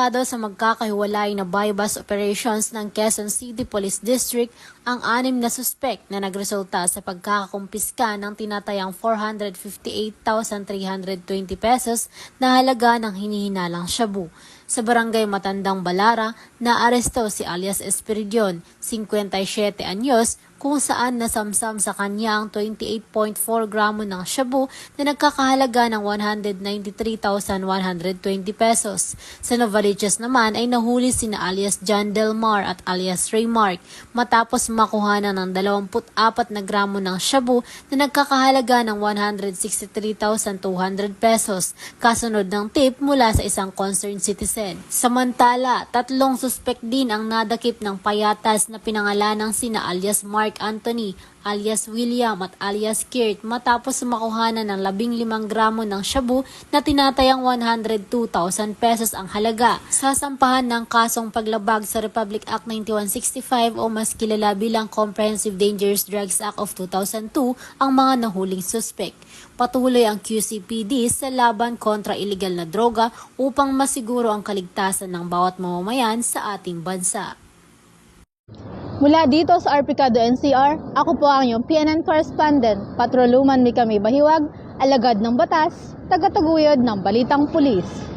Arestado sa magkakahiwalay na bypass operations ng Quezon City Police District ang 6 na suspek na nagresulta sa pagkakakumpiska ng tinatayang 458,320 pesos na halaga ng hinihinalang shabu. Sa barangay Matandang Balara, naaresto si alias Espiridion, 57 anyos, kung saan nasamsam sa kanya ang 28.4 gramo ng shabu na nagkakahalaga ng 193,120 pesos. Sa Novaliches naman ay nahuli sina alias John Delmar at alias Raymark matapos makuhanan ng 24 na gramo ng shabu na nagkakahalaga ng 163,200 pesos, kasunod ng tip mula sa isang concerned citizen. Samantala, 3 suspek din ang nadakip ng payatas na pinangalanang sina alias Mark Anthony, alias William at alias Kirt matapos makuhanan ng 15 gramo ng shabu na tinatayang 102,000 pesos ang halaga. Sasampahan ng kasong paglabag sa Republic Act 9165 o mas kilala bilang Comprehensive Dangerous Drugs Act of 2002 ang mga nahuling suspek. Patuloy ang QCPD sa laban kontra iligal na droga upang masiguro ang kaligtasan ng bawat mamamayan sa ating bansa. Mula dito sa Arpicado NCR, ako po ang iyong PNN correspondent. Patroluman mi kami bahiwag, alagad ng batas, tagataguyod ng balitang pulis.